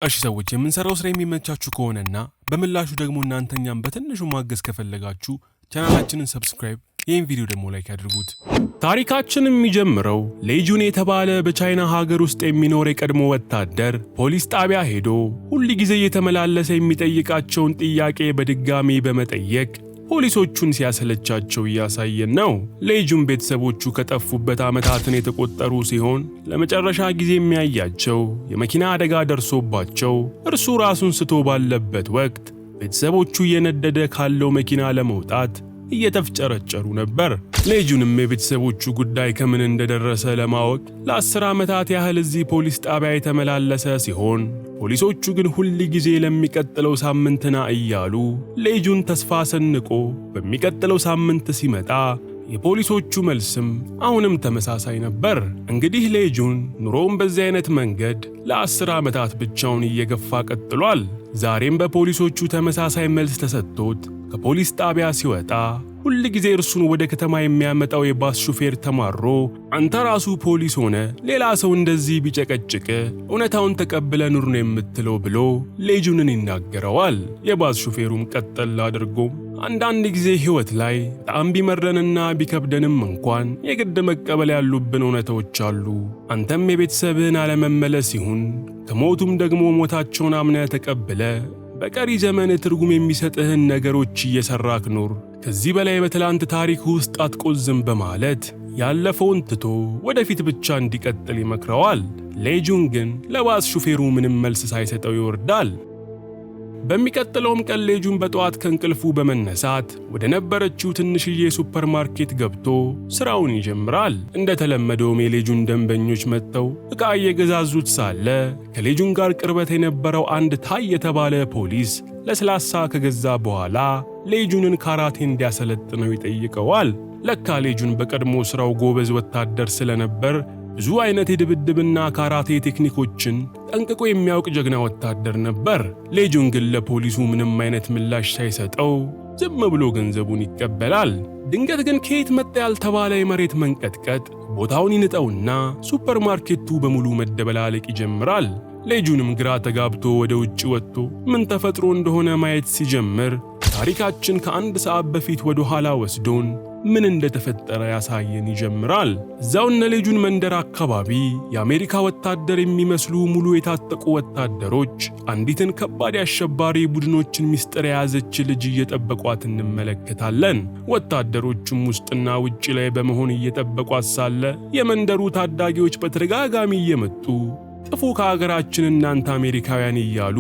እሺ ሰዎች የምንሰራው ስራ የሚመቻችሁ ከሆነና በምላሹ ደግሞ እናንተኛም በትንሹ ማገዝ ከፈለጋችሁ ቻናላችንን ሰብስክራይብ ይህን ቪዲዮ ደግሞ ላይክ ያድርጉት። ታሪካችን የሚጀምረው ሌጁን የተባለ በቻይና ሀገር ውስጥ የሚኖር የቀድሞ ወታደር ፖሊስ ጣቢያ ሄዶ ሁሉ ጊዜ እየተመላለሰ የሚጠይቃቸውን ጥያቄ በድጋሚ በመጠየቅ ፖሊሶቹን ሲያሰለቻቸው ያሳየን ነው። ሌጁን ቤተሰቦቹ ከጠፉበት ዓመታትን የተቆጠሩ ሲሆን ለመጨረሻ ጊዜ የሚያያቸው የመኪና አደጋ ደርሶባቸው እርሱ ራሱን ስቶ ባለበት ወቅት ቤተሰቦቹ እየነደደ ካለው መኪና ለመውጣት እየተፍጨረጨሩ ነበር። ሌጁንም የቤተሰቦቹ ጉዳይ ከምን እንደደረሰ ለማወቅ ለ10 ዓመታት ያህል እዚህ ፖሊስ ጣቢያ የተመላለሰ ሲሆን ፖሊሶቹ ግን ሁሉ ጊዜ ለሚቀጥለው ሳምንትና እያሉ ሌጁን ተስፋ ሰንቆ በሚቀጥለው ሳምንት ሲመጣ የፖሊሶቹ መልስም አሁንም ተመሳሳይ ነበር። እንግዲህ ሌጁን ኑሮውን በዚህ አይነት መንገድ ለ10 ዓመታት ብቻውን እየገፋ ቀጥሏል። ዛሬም በፖሊሶቹ ተመሳሳይ መልስ ተሰጥቶት ከፖሊስ ጣቢያ ሲወጣ ሁሉ ጊዜ እርሱን ወደ ከተማ የሚያመጣው የባስ ሹፌር ተማሮ አንተ ራሱ ፖሊስ ሆነ ሌላ ሰው እንደዚህ ቢጨቀጭቅ እውነታውን ተቀብለ ኑር ነው የምትለው ብሎ ሌጁንን ይናገረዋል። የባስ ሹፌሩም ቀጠል አድርጎ አንዳንድ ጊዜ ሕይወት ላይ በጣም ቢመረንና ቢከብደንም እንኳን የግድ መቀበል ያሉብን እውነታዎች አሉ። አንተም የቤተሰብህን አለመመለስ ይሁን ከሞቱም ደግሞ ሞታቸውን አምነህ ተቀብለ በቀሪ ዘመን ትርጉም የሚሰጥህን ነገሮች እየሰራክ ኑር። ከዚህ በላይ በትላንት ታሪክ ውስጥ አትቆዝም በማለት ያለፈውን ትቶ ወደፊት ብቻ እንዲቀጥል ይመክረዋል። ሌጁን ግን ለባስ ሹፌሩ ምንም መልስ ሳይሰጠው ይወርዳል። በሚቀጥለውም ቀን ሌጁን በጠዋት ከእንቅልፉ በመነሳት ወደ ነበረችው ትንሽዬ ሱፐርማርኬት ገብቶ ስራውን ይጀምራል። እንደተለመደውም የሌጁን ደንበኞች መጥተው ዕቃ እየገዛዙት ሳለ ከሌጁን ጋር ቅርበት የነበረው አንድ ታይ የተባለ ፖሊስ ለስላሳ ከገዛ በኋላ ሌጁንን ካራቴ እንዲያሰለጥነው ይጠይቀዋል። ለካ ሌጁን በቀድሞ ስራው ጎበዝ ወታደር ስለነበር ብዙ አይነት የድብድብና ካራቴ ቴክኒኮችን ጠንቅቆ የሚያውቅ ጀግና ወታደር ነበር። ሌጁን ግን ለፖሊሱ ምንም አይነት ምላሽ ሳይሰጠው ዝም ብሎ ገንዘቡን ይቀበላል። ድንገት ግን ከየት መጣ ያልተባለ የመሬት መንቀጥቀጥ ቦታውን ይንጠውና ሱፐርማርኬቱ በሙሉ መደበላለቅ ይጀምራል። ሌጁንም ግራ ተጋብቶ ወደ ውጭ ወጥቶ ምን ተፈጥሮ እንደሆነ ማየት ሲጀምር ታሪካችን ከአንድ ሰዓት በፊት ወደ ኋላ ወስዶን ምን እንደተፈጠረ ያሳየን ይጀምራል። እዛው እነ ሌጁን መንደር አካባቢ የአሜሪካ ወታደር የሚመስሉ ሙሉ የታጠቁ ወታደሮች አንዲትን ከባድ አሸባሪ ቡድኖችን ምስጢር የያዘች ልጅ እየጠበቋት እንመለከታለን። ወታደሮቹም ውስጥና ውጪ ላይ በመሆን እየጠበቋት ሳለ የመንደሩ ታዳጊዎች በተደጋጋሚ እየመጡ ጥፉ ከሀገራችን እናንተ አሜሪካውያን እያሉ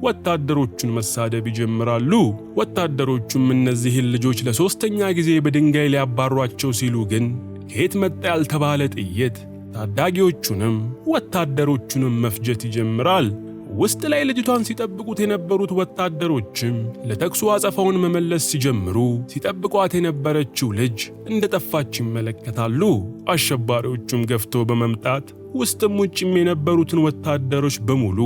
ወታደሮቹን መሳደብ ይጀምራሉ። ወታደሮቹም እነዚህን ልጆች ለሶስተኛ ጊዜ በድንጋይ ሊያባሯቸው ሲሉ ግን ከየት መጣ ያልተባለ ጥይት ታዳጊዎቹንም ወታደሮቹንም መፍጀት ይጀምራል። ውስጥ ላይ ልጅቷን ሲጠብቁት የነበሩት ወታደሮችም ለተኩሱ አጸፋውን መመለስ ሲጀምሩ ሲጠብቋት የነበረችው ልጅ እንደጠፋች ይመለከታሉ። አሸባሪዎቹም ገፍቶ በመምጣት ውስጥም ውጭም የነበሩትን ወታደሮች በሙሉ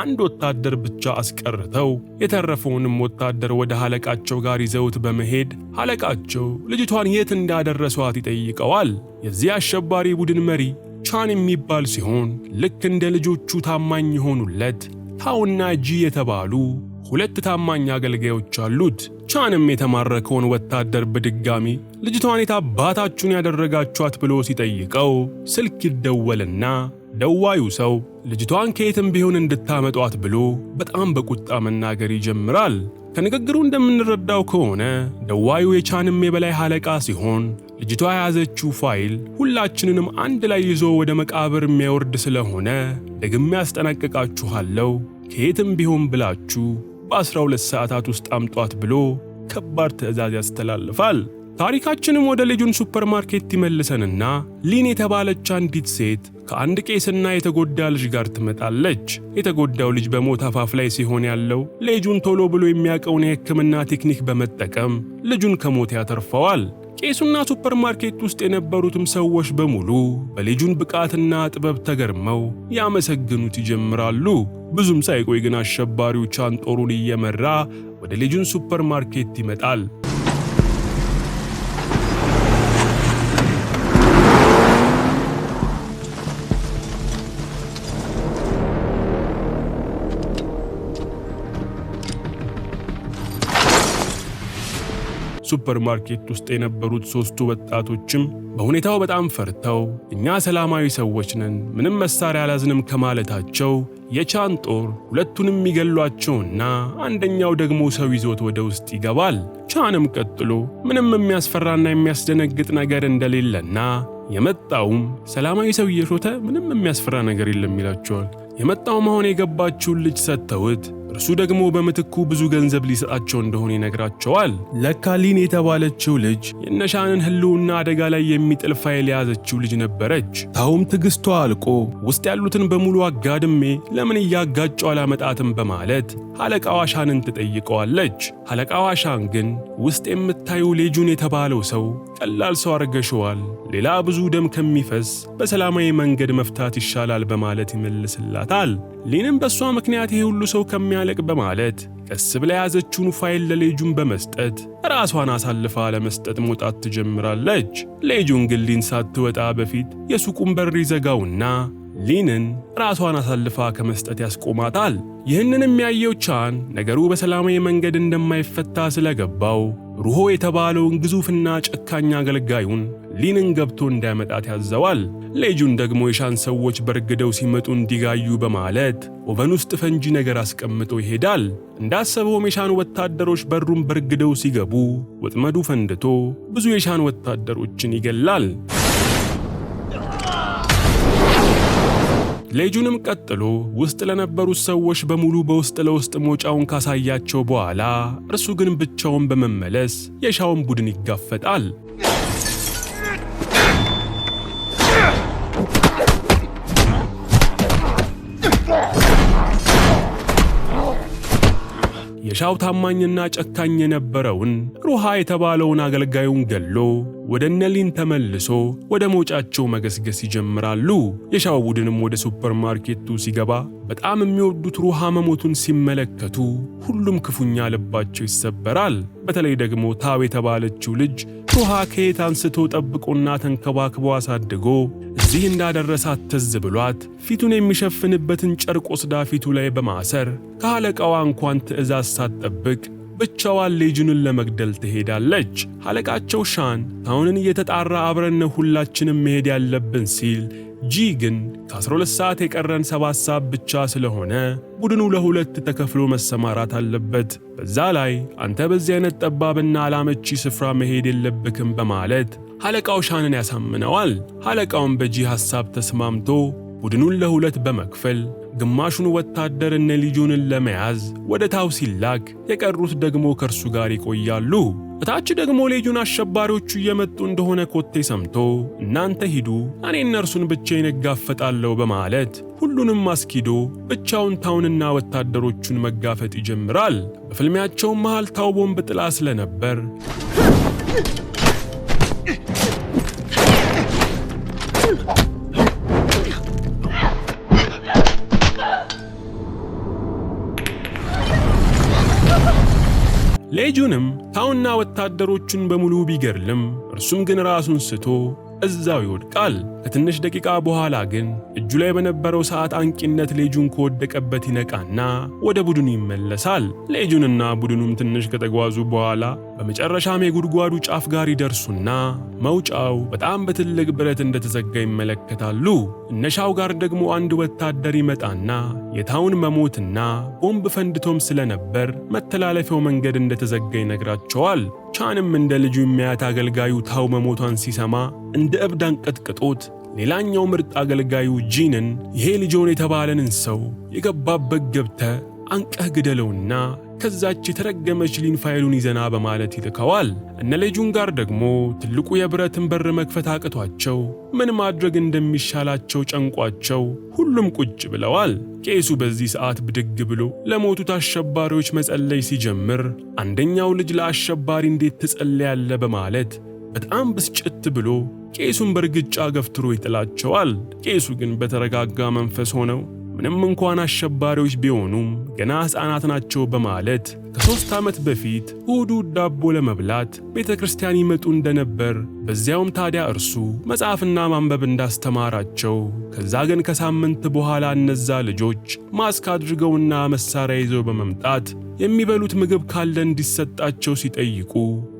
አንድ ወታደር ብቻ አስቀርተው የተረፈውንም ወታደር ወደ ሐለቃቸው ጋር ይዘውት በመሄድ ሐለቃቸው ልጅቷን የት እንዳደረሷት ይጠይቀዋል። የዚህ አሸባሪ ቡድን መሪ ቻን የሚባል ሲሆን ልክ እንደ ልጆቹ ታማኝ የሆኑለት ታውና ጂ የተባሉ ሁለት ታማኝ አገልጋዮች አሉት። ቻንም የተማረከውን ወታደር በድጋሚ ልጅቷን የታባታችሁን ያደረጋችኋት ብሎ ሲጠይቀው ስልክ ይደወልና ደዋዩ ሰው ልጅቷን ከየትም ቢሆን እንድታመጧት ብሎ በጣም በቁጣ መናገር ይጀምራል። ከንግግሩ እንደምንረዳው ከሆነ ደዋዩ የቻንም የበላይ ሐለቃ ሲሆን ልጅቷ የያዘችው ፋይል ሁላችንንም አንድ ላይ ይዞ ወደ መቃብር የሚያወርድ ስለሆነ ደግሜ ያስጠነቅቃችኋለሁ ከየትም ቢሆን ብላችሁ በ12 ሰዓታት ውስጥ አምጧት ብሎ ከባድ ትዕዛዝ ያስተላልፋል። ታሪካችንም ወደ ሌጁን ሱፐርማርኬት ይመልሰንና ሊን የተባለች አንዲት ሴት ከአንድ ቄስና የተጎዳ ልጅ ጋር ትመጣለች። የተጎዳው ልጅ በሞት አፋፍ ላይ ሲሆን ያለው ሌጁን ቶሎ ብሎ የሚያውቀውን የሕክምና ቴክኒክ በመጠቀም ልጁን ከሞት ያተርፈዋል። ቄሱና ሱፐርማርኬት ውስጥ የነበሩትም ሰዎች በሙሉ በሌጁን ብቃትና ጥበብ ተገርመው ያመሰግኑት ይጀምራሉ። ብዙም ሳይቆይ ግን አሸባሪው ቻን ጦሩን እየመራ ወደ ሌጁን ሱፐርማርኬት ይመጣል። ሱፐርማርኬት ውስጥ የነበሩት ሶስቱ ወጣቶችም በሁኔታው በጣም ፈርተው እኛ ሰላማዊ ሰዎች ነን፣ ምንም መሳሪያ አላዝንም ከማለታቸው የቻን ጦር ሁለቱንም ይገሏቸውና አንደኛው ደግሞ ሰው ይዞት ወደ ውስጥ ይገባል። ቻንም ቀጥሎ ምንም የሚያስፈራና የሚያስደነግጥ ነገር እንደሌለና የመጣውም ሰላማዊ ሰው እየሾተ ምንም የሚያስፈራ ነገር የለም ይላቸዋል። የመጣው መሆን የገባችውን ልጅ ሰጥተውት እርሱ ደግሞ በምትኩ ብዙ ገንዘብ ሊሰጣቸው እንደሆነ ይነግራቸዋል። ለካ ሊን የተባለችው ልጅ የነሻንን ህልውና አደጋ ላይ የሚጥል ፋይል የያዘችው ልጅ ነበረች። ታውም ትዕግስቷ አልቆ ውስጥ ያሉትን በሙሉ አጋድሜ ለምን እያጋጨው አላመጣትም በማለት አለቃዋ ሻንን ትጠይቀዋለች። አለቃዋ ሻን ግን ውስጥ የምታዩ ሌጁን የተባለው ሰው ቀላል ሰው አርገሽዋል፣ ሌላ ብዙ ደም ከሚፈስ በሰላማዊ መንገድ መፍታት ይሻላል በማለት ይመልስላታል። ሊንም በሷ ምክንያት ይሄ ሁሉ ሰው ከሚያለቅ በማለት ቀስ ብላ ያዘችውን ፋይል ለሌጁን በመስጠት ራሷን አሳልፋ ለመስጠት መውጣት ትጀምራለች። ሌጁን ግን ሊን ሳትወጣ በፊት የሱቁን በር ይዘጋውና ሊንን ራሷን አሳልፋ ከመስጠት ያስቆማታል። ይህንን የሚያየው ቻን ነገሩ በሰላማዊ መንገድ እንደማይፈታ ስለገባው ሩሆ የተባለውን ግዙፍና ጨካኝ አገልጋዩን ሊንን ገብቶ እንዳያመጣት ያዘዋል። ሌጁን ደግሞ የሻን ሰዎች በርግደው ሲመጡ እንዲጋዩ በማለት ኦቨን ውስጥ ፈንጂ ነገር አስቀምጦ ይሄዳል። እንዳሰበውም የሻን ወታደሮች በሩን በርግደው ሲገቡ ወጥመዱ ፈንድቶ ብዙ የሻን ወታደሮችን ይገላል። ሌጁንም ቀጥሎ ውስጥ ለነበሩት ሰዎች በሙሉ በውስጥ ለውስጥ ሞጫውን ካሳያቸው በኋላ እርሱ ግን ብቻውን በመመለስ የሻውን ቡድን ይጋፈጣል። የሻው ታማኝና ጨካኝ የነበረውን ሩሃ የተባለውን አገልጋዩን ገሎ ወደ ነሊን ተመልሶ ወደ ሞጫቸው መገስገስ ይጀምራሉ። የሻው ቡድንም ወደ ሱፐርማርኬቱ ሲገባ በጣም የሚወዱት ሩሃ መሞቱን ሲመለከቱ ሁሉም ክፉኛ ልባቸው ይሰበራል። በተለይ ደግሞ ታው የተባለችው ልጅ ሩሃ ከየት አንስቶ ጠብቆና ተንከባክቦ አሳድጎ እዚህ እንዳደረሳት ትዝ ብሏት ፊቱን የሚሸፍንበትን ጨርቅ ወስዳ ፊቱ ላይ በማሰር ከአለቃዋ እንኳን ትዕዛዝ ሳትጠብቅ ብቻዋን ሌጁንን ለመግደል ትሄዳለች። አለቃቸው ሻን ታውንን እየተጣራ አብረን ሁላችንም መሄድ ያለብን ሲል ጂ ግን ከ12 ሰዓት የቀረን 7 ሰዓት ብቻ ስለሆነ ቡድኑ ለሁለት ተከፍሎ መሰማራት አለበት። በዛ ላይ አንተ በዚህ አይነት ጠባብና አላመቺ ስፍራ መሄድ የለብክም በማለት አለቃው ሻንን ያሳምነዋል። አለቃውን በጂ ሐሳብ ተስማምቶ ቡድኑን ለሁለት በመክፈል ግማሹን ወታደር እነ ሊጁንን ለመያዝ ወደ ታው ሲላክ የቀሩት ደግሞ ከርሱ ጋር ይቆያሉ። እታች ደግሞ ሌጁን አሸባሪዎቹ እየመጡ እንደሆነ ኮቴ ሰምቶ እናንተ ሂዱ እኔ እነርሱን ብቻዬን እጋፈጣለሁ በማለት ሁሉንም አስኪዶ ብቻውን ታውንና ወታደሮቹን መጋፈጥ ይጀምራል። በፍልሚያቸው መሃል ታው ቦምብ ጥላ ስለነበር ሌጁንም ታውና ወታደሮቹን በሙሉ ቢገርልም እርሱም ግን ራሱን ስቶ እዛው ይወድቃል። ከትንሽ ደቂቃ በኋላ ግን እጁ ላይ በነበረው ሰዓት አንቂነት ሌጁን ከወደቀበት ይነቃና ወደ ቡድኑ ይመለሳል። ሌጁንና ቡድኑም ትንሽ ከተጓዙ በኋላ በመጨረሻም የጉድጓዱ ጫፍ ጋር ይደርሱና መውጫው በጣም በትልቅ ብረት እንደተዘጋ ይመለከታሉ። እነሻው ጋር ደግሞ አንድ ወታደር ይመጣና የታውን መሞትና ቦምብ ፈንድቶም ስለነበር መተላለፊያው መንገድ እንደተዘጋ ይነግራቸዋል። ቻንም እንደ ልጁ የሚያት አገልጋዩ ታው መሞቷን ሲሰማ እንደ እብድ አንቀጥቅጦት ሌላኛው ምርጥ አገልጋዩ ጂንን ይሄ ልጆን የተባለንን ሰው የገባበት ገብተ አንቀህ ግደለውና ከዛች የተረገመች ሊን ፋይሉን ይዘና በማለት ይልከዋል። እነ ሌጁን ጋር ደግሞ ትልቁ የብረትን በር መክፈት አቅቷቸው ምን ማድረግ እንደሚሻላቸው ጨንቋቸው ሁሉም ቁጭ ብለዋል። ቄሱ በዚህ ሰዓት ብድግ ብሎ ለሞቱት አሸባሪዎች መጸለይ ሲጀምር አንደኛው ልጅ ለአሸባሪ እንዴት ትጸልያለህ በማለት በጣም ብስጭት ብሎ ቄሱን በርግጫ ገፍትሮ ይጥላቸዋል። ቄሱ ግን በተረጋጋ መንፈስ ሆነው ምንም እንኳን አሸባሪዎች ቢሆኑም ገና ሕፃናት ናቸው በማለት ከ3 ዓመት በፊት እሑድ ዳቦ ለመብላት ቤተ ክርስቲያን ይመጡ እንደነበር በዚያውም ታዲያ እርሱ መጽሐፍና ማንበብ እንዳስተማራቸው ከዛ ግን ከሳምንት በኋላ እነዛ ልጆች ማስክ አድርገውና መሳሪያ ይዘው በመምጣት የሚበሉት ምግብ ካለ እንዲሰጣቸው ሲጠይቁ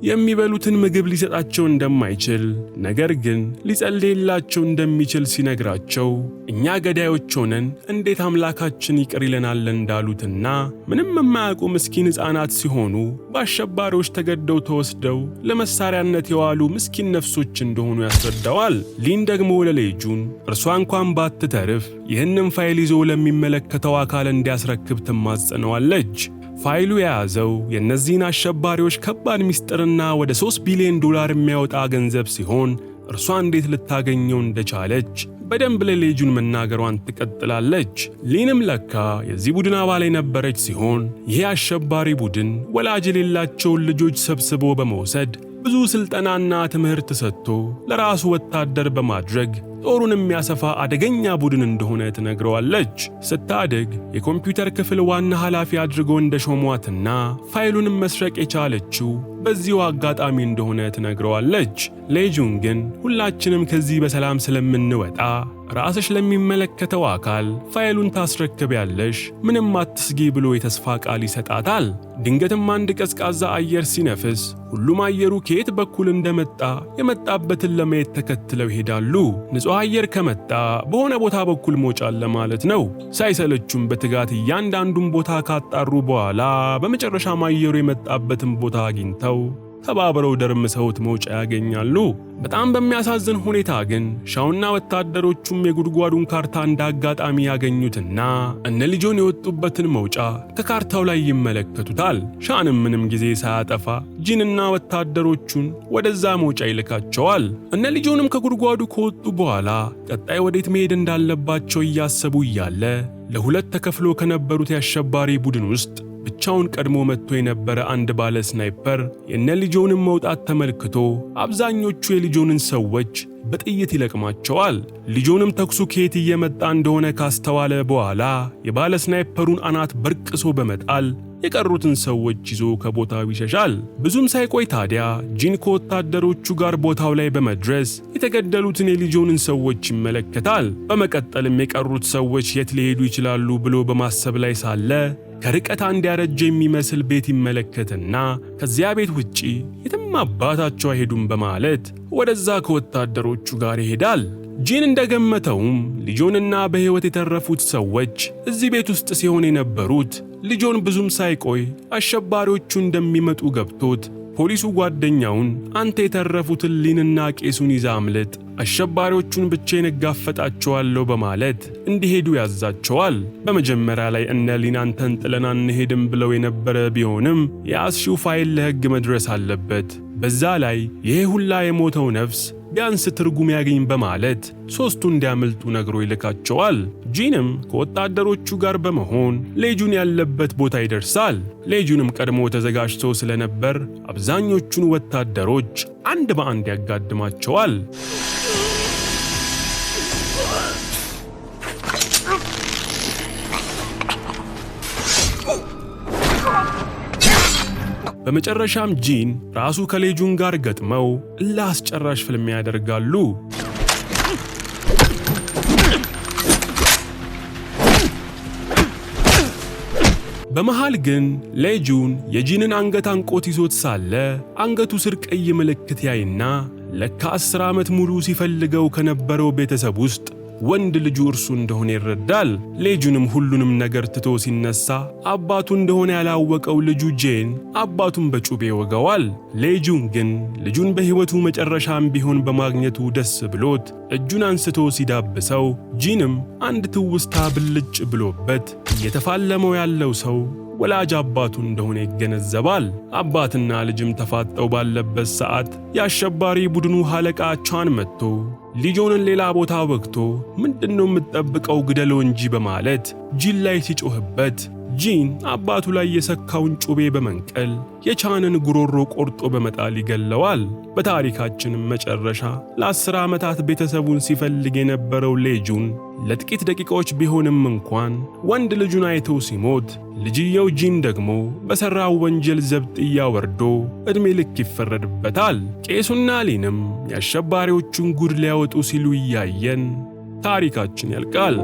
የሚበሉትን ምግብ ሊሰጣቸው እንደማይችል ነገር ግን ሊጸልይላቸው እንደሚችል ሲነግራቸው እኛ ገዳዮች ሆነን እንዴት አምላካችን ይቅር ይለናል እንዳሉትና ምንም የማያውቁ ምስኪን ሕፃናት ሲሆኑ በአሸባሪዎች ተገደው ተወስደው ለመሳሪያነት የዋሉ ምስኪን ነፍሶች እንደሆኑ ያስረዳዋል። ሊን ደግሞ ለሌጁን እርሷ እንኳን ባትተርፍ ይህንን ፋይል ይዞ ለሚመለከተው አካል እንዲያስረክብ ትማጸነዋለች። ፋይሉ የያዘው የእነዚህን አሸባሪዎች ከባድ ምስጢርና ወደ $3 ቢሊዮን የሚያወጣ ገንዘብ ሲሆን እርሷ እንዴት ልታገኘው እንደቻለች በደንብ ለሌጁን መናገሯን ትቀጥላለች። ሊንም ለካ የዚህ ቡድን አባል የነበረች ሲሆን ይህ አሸባሪ ቡድን ወላጅ የሌላቸውን ልጆች ሰብስቦ በመውሰድ ብዙ ስልጠናና ትምህርት ሰጥቶ ለራሱ ወታደር በማድረግ ጦሩን የሚያሰፋ አደገኛ ቡድን እንደሆነ ትነግረዋለች። ስታድግ የኮምፒውተር ክፍል ዋና ኃላፊ አድርጎ እንደሾሟትና ፋይሉንም መስረቅ የቻለችው በዚሁ አጋጣሚ እንደሆነ ትነግረዋለች። ሌጁን ግን ሁላችንም ከዚህ በሰላም ስለምንወጣ ራስሽ ለሚመለከተው አካል ፋይሉን ታስረክቢያለሽ፣ ምንም አትስጊ ብሎ የተስፋ ቃል ይሰጣታል። ድንገትም አንድ ቀዝቃዛ አየር ሲነፍስ ሁሉም አየሩ ከየት በኩል እንደመጣ የመጣበትን ለማየት ተከትለው ይሄዳሉ። ንጹህ አየር ከመጣ በሆነ ቦታ በኩል መውጫ አለ ማለት ነው። ሳይሰለቹም በትጋት እያንዳንዱን ቦታ ካጣሩ በኋላ በመጨረሻም አየሩ የመጣበትን ቦታ አግኝተው ተባብረው ደርምሰውት መውጫ ያገኛሉ። በጣም በሚያሳዝን ሁኔታ ግን ሻውና ወታደሮቹም የጉድጓዱን ካርታ እንዳጋጣሚ ያገኙትና እነ ልጆን የወጡበትን መውጫ ከካርታው ላይ ይመለከቱታል። ሻንም ምንም ጊዜ ሳያጠፋ ጂንና ወታደሮቹን ወደዛ መውጫ ይልካቸዋል። እነ ልጆንም ከጉድጓዱ ከወጡ በኋላ ቀጣይ ወዴት መሄድ እንዳለባቸው እያሰቡ እያለ ለሁለት ተከፍሎ ከነበሩት የአሸባሪ ቡድን ውስጥ ብቻውን ቀድሞ መጥቶ የነበረ አንድ ባለ ስናይፐር የነ ልጆንን መውጣት ተመልክቶ አብዛኞቹ የልጆንን ሰዎች በጥይት ይለቅማቸዋል። ልጆንም ተኩሱ ከየት እየመጣ እንደሆነ ካስተዋለ በኋላ የባለ ስናይፐሩን አናት በርቅሶ በመጣል የቀሩትን ሰዎች ይዞ ከቦታው ይሸሻል። ብዙም ሳይቆይ ታዲያ ጂን ከወታደሮቹ ጋር ቦታው ላይ በመድረስ የተገደሉትን የልጆንን ሰዎች ይመለከታል። በመቀጠልም የቀሩት ሰዎች የት ሊሄዱ ይችላሉ ብሎ በማሰብ ላይ ሳለ ከርቀት አንድ ያረጀ የሚመስል ቤት ይመለከትና ከዚያ ቤት ውጪ የትም አባታቸው አይሄዱም በማለት ወደዛ ከወታደሮቹ ጋር ይሄዳል። ጂን እንደገመተውም ልጆንና በሕይወት የተረፉት ሰዎች እዚህ ቤት ውስጥ ሲሆን የነበሩት ልጆን ብዙም ሳይቆይ አሸባሪዎቹ እንደሚመጡ ገብቶት ፖሊሱ ጓደኛውን አንተ የተረፉትን ሊንና ቄሱን ይዛ አምልጥ፣ አሸባሪዎቹን ብቻዬን እጋፈጣቸዋለሁ በማለት እንዲሄዱ ያዛቸዋል። በመጀመሪያ ላይ እነ ሊን አንተን ጥለን አንሄድም ብለው የነበረ ቢሆንም የያዝሽው ፋይል ለሕግ መድረስ አለበት፣ በዛ ላይ ይሄ ሁላ የሞተው ነፍስ ቢያንስ ትርጉም ያገኝ በማለት ሦስቱ እንዲያመልጡ ነግሮ ይልካቸዋል። ጂንም ከወታደሮቹ ጋር በመሆን ሌጁን ያለበት ቦታ ይደርሳል። ሌጁንም ቀድሞ ተዘጋጅቶ ስለነበር አብዛኞቹን ወታደሮች አንድ በአንድ ያጋድማቸዋል። በመጨረሻም ጂን ራሱ ከሌጁን ጋር ገጥመው ለአስጨራሽ ፍልሚያ ያደርጋሉ። በመሃል ግን ሌጁን የጂንን አንገት አንቆት ይዞት ሳለ አንገቱ ስር ቀይ ምልክት ያይና ለካ 10 ዓመት ሙሉ ሲፈልገው ከነበረው ቤተሰብ ውስጥ ወንድ ልጁ እርሱ እንደሆነ ይረዳል። ሌጁንም ሁሉንም ነገር ትቶ ሲነሳ አባቱ እንደሆነ ያላወቀው ልጁ ጄን አባቱን በጩቤ ይወጋዋል። ሌጁን ግን ልጁን በሕይወቱ መጨረሻም ቢሆን በማግኘቱ ደስ ብሎት እጁን አንስቶ ሲዳብሰው ጂንም አንድ ትውስታ ብልጭ ብሎበት እየተፋለመው ያለው ሰው ወላጅ አባቱ እንደሆነ ይገነዘባል። አባትና ልጅም ተፋጠው ባለበት ሰዓት የአሸባሪ ቡድኑ አለቃ ቻን መጥቶ ልጆንን ሌላ ቦታ ወግቶ ምንድነው የምትጠብቀው ግደለው እንጂ በማለት ጂን ላይ ሲጮህበት ጂን አባቱ ላይ የሰካውን ጩቤ በመንቀል የቻንን ጉሮሮ ቆርጦ በመጣል ይገለዋል። በታሪካችንም መጨረሻ ለ10 ዓመታት ቤተሰቡን ሲፈልግ የነበረው ሌጁን ለጥቂት ደቂቃዎች ቢሆንም እንኳን ወንድ ልጁን አይቶ ሲሞት፣ ልጅየው ጂን ደግሞ በሠራው ወንጀል ዘብጥያ ወርዶ ዕድሜ ልክ ይፈረድበታል። ቄሱና ሊንም የአሸባሪዎቹን ጉድ ሊያወጡ ሲሉ እያየን ታሪካችን ያልቃል።